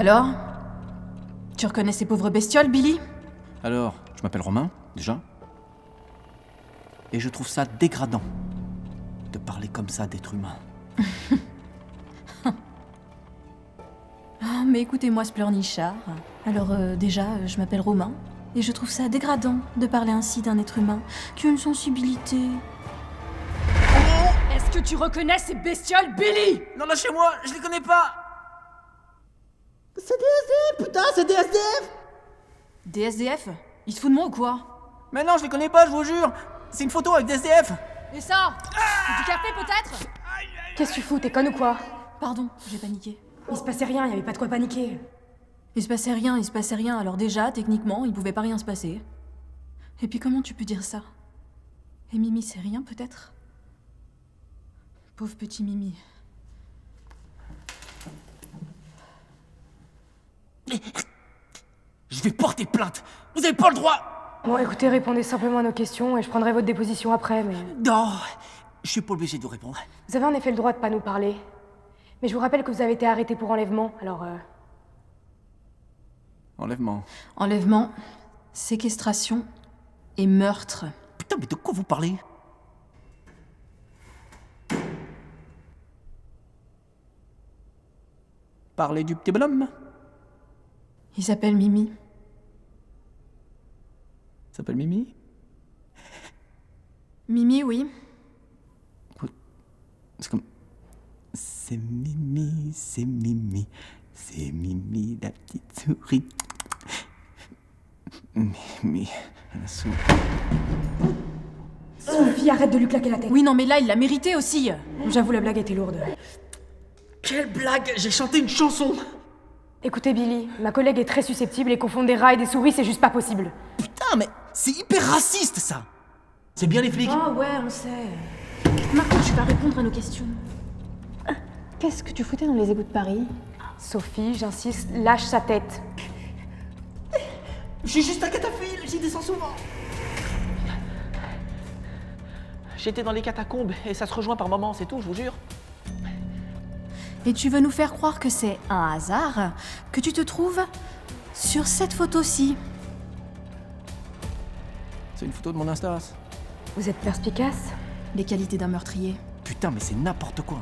Alors? Tu reconnais ces pauvres bestioles, Billy? Alors, je m'appelle Romain, déjà. Et je trouve ça dégradant de parler comme ça d'êtres humains. Ah, mais écoutez-moi ce pleurnichard. Alors, déjà, je m'appelle Romain, et je trouve ça dégradant de parler ainsi d'un être humain qui a une sensibilité. Est-ce que tu reconnais ces bestioles, Billy? Non, lâchez-moi, je les connais pas. C'est des SDF, putain, c'est des SDF! Des SDF? Ils se foutent de moi ou quoi? Mais non, je les connais pas, je vous jure. C'est une photo avec des SDF. Et ça? C'est du café peut-être? Qu'est-ce que tu fous, t'es conne ou quoi? Pardon, j'ai paniqué. Il se passait rien, y avait pas de quoi paniquer. Il se passait rien, alors déjà, techniquement, il pouvait pas rien se passer. Et puis comment tu peux dire ça? Et Mimi, c'est rien peut-être? Pauvre petit Mimi. Je vais porter plainte. Vous avez pas le droit. Bon, écoutez, répondez simplement à nos questions et je prendrai votre déposition après, mais... Non, je suis pas obligé de vous répondre. Vous avez en effet le droit de pas nous parler. Mais je vous rappelle que vous avez été arrêté pour enlèvement, alors Enlèvement. Enlèvement, séquestration et meurtre. Putain, mais de quoi vous parlez? Parlez du petit bonhomme. Il s'appelle Mimi. Il s'appelle Mimi. Mimi, oui. C'est comme... C'est Mimi, c'est Mimi. C'est Mimi, la petite souris. Mimi, la souris. Sophie, arrête de lui claquer la tête. Oui, non, mais là, il l'a mérité aussi. J'avoue, la blague était lourde. Quelle blague! J'ai chanté une chanson! Écoutez, Billy, ma collègue est très susceptible et confondre des rats et des souris, c'est juste pas possible. Putain, mais c'est hyper raciste, ça! C'est bien les flics? Ah ouais, on sait. Maintenant, tu vas répondre à nos questions. Qu'est-ce que tu foutais dans les égouts de Paris? Sophie, j'insiste, lâche sa tête. Je suis juste un cataphile, j'y descends souvent! J'étais dans les catacombes et ça se rejoint par moments, c'est tout, je vous jure. Et tu veux nous faire croire que c'est un hasard que tu te trouves sur cette photo-ci? C'est une photo de mon Insta. Vous êtes perspicace? Les qualités d'un meurtrier. Putain, mais c'est n'importe quoi.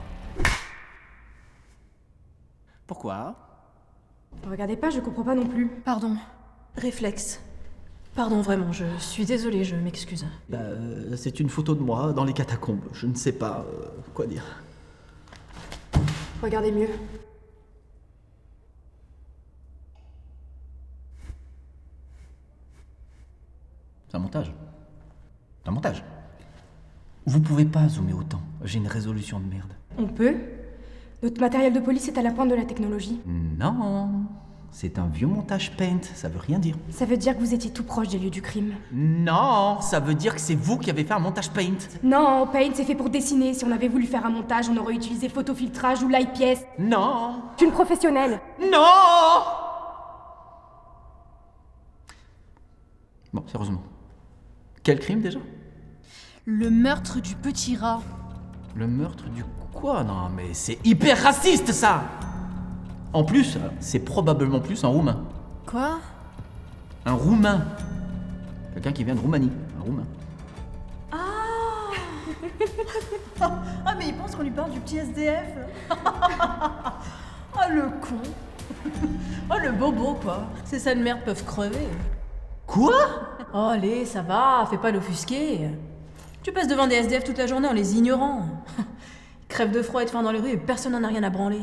Pourquoi? Regardez pas, je comprends pas non plus. Pardon. Réflexe. Pardon, vraiment, je suis désolée, je m'excuse. C'est une photo de moi dans les catacombes. Je ne sais pas quoi dire. Regardez mieux. C'est un montage. C'est un montage. Vous pouvez pas zoomer autant. J'ai une résolution de merde. On peut. Notre matériel de police est à la pointe de la technologie. Non. C'est un vieux montage Paint, ça veut rien dire. Ça veut dire que vous étiez tout proche des lieux du crime. Non, ça veut dire que c'est vous qui avez fait un montage Paint. Non, Paint c'est fait pour dessiner. Si on avait voulu faire un montage, on aurait utilisé photofiltrage ou light pièce. Non. Je suis une professionnelle. Non. Bon, sérieusement. Quel crime déjà? Le meurtre du petit rat. Le meurtre du quoi? Non, mais c'est hyper raciste ça. En plus, c'est probablement plus un Roumain. Quoi? Un Roumain. Quelqu'un qui vient de Roumanie. Un Roumain. Ah, mais il pense qu'on lui parle du petit SDF. Oh, le con. Oh, le bobo, quoi. Ces sales merdes peuvent crever. Quoi? Oh, allez, ça va, fais pas l'offusquer. Tu passes devant des SDF toute la journée en les ignorant. Ils crèvent de froid et de faim dans les rues et personne n'en a rien à branler.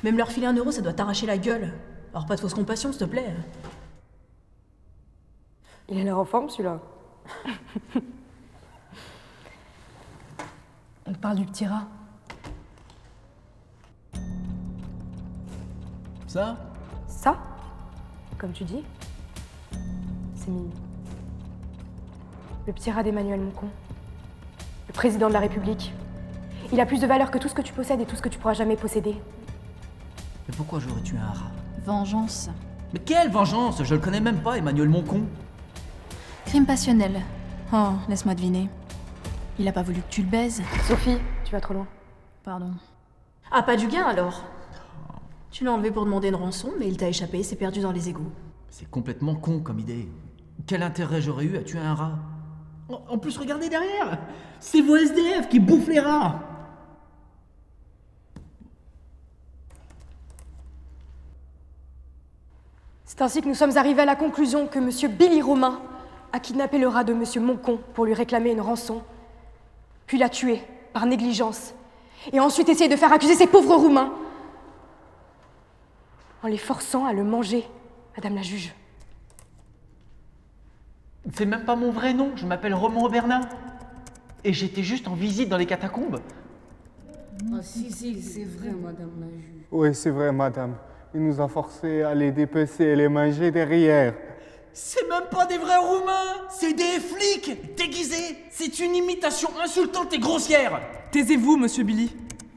Même leur filer 1 euro, ça doit t'arracher la gueule. Alors pas de fausse compassion, s'il te plaît. Il a l'air en forme, celui-là. On parle du petit rat. Ça? Ça, comme tu dis, c'est Mimi. Le petit rat d'Emmanuel Moncon. Le président de la République. Il a plus de valeur que tout ce que tu possèdes et tout ce que tu pourras jamais posséder. Mais pourquoi j'aurais tué un rat? Vengeance. Mais quelle vengeance? Je le connais même pas, Emmanuel Moncon. Crime passionnel. Oh, laisse-moi deviner. Il a pas voulu que tu le baises. Sophie, tu vas trop loin. Pardon. Ah, pas du gain alors? Tu l'as enlevé pour demander une rançon, mais il t'a échappé et s'est perdu dans les égouts. C'est complètement con comme idée. Quel intérêt j'aurais eu à tuer un rat? En plus, regardez derrière! C'est vos SDF qui bouffent les rats! C'est ainsi que nous sommes arrivés à la conclusion que Monsieur Billy Romain a kidnappé le rat de Monsieur Moncon pour lui réclamer une rançon, puis l'a tué par négligence, et ensuite essayé de faire accuser ces pauvres Roumains en les forçant à le manger, Madame la juge. C'est même pas mon vrai nom, je m'appelle Romain Aubernin. Et j'étais juste en visite dans les catacombes. Ah si, c'est vrai, madame la juge. Oui, c'est vrai, madame. Il nous a forcés à les dépecer et les manger derrière. C'est même pas des vrais Roumains, c'est des flics déguisés. C'est une imitation insultante et grossière. Taisez-vous, monsieur Billy.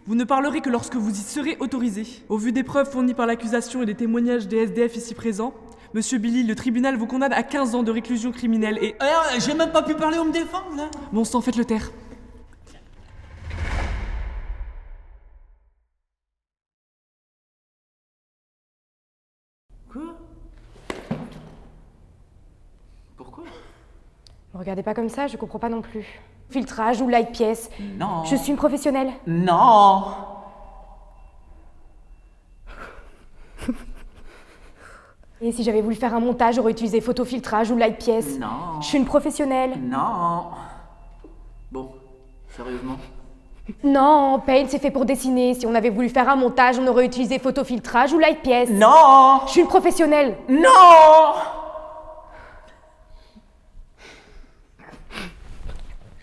Vous ne parlerez que lorsque vous y serez autorisé. Au vu des preuves fournies par l'accusation et des témoignages des SDF ici présents, monsieur Billy, le tribunal vous condamne à 15 ans de réclusion criminelle et... J'ai même pas pu parler ou me défendre, là. Bon sang, faites-le taire. Quoi? Pourquoi? Ne regardez pas comme ça, je comprends pas non plus. Filtrage ou light pièce. Non. Je suis une professionnelle. Non. Et si j'avais voulu faire un montage, j'aurais utilisé photofiltrage ou light pièce. Non. Je suis une professionnelle. Non. Bon, sérieusement? Non, Paint c'est fait pour dessiner. Si on avait voulu faire un montage, on aurait utilisé photofiltrage ou light pièce. Non. Je suis une professionnelle. Non.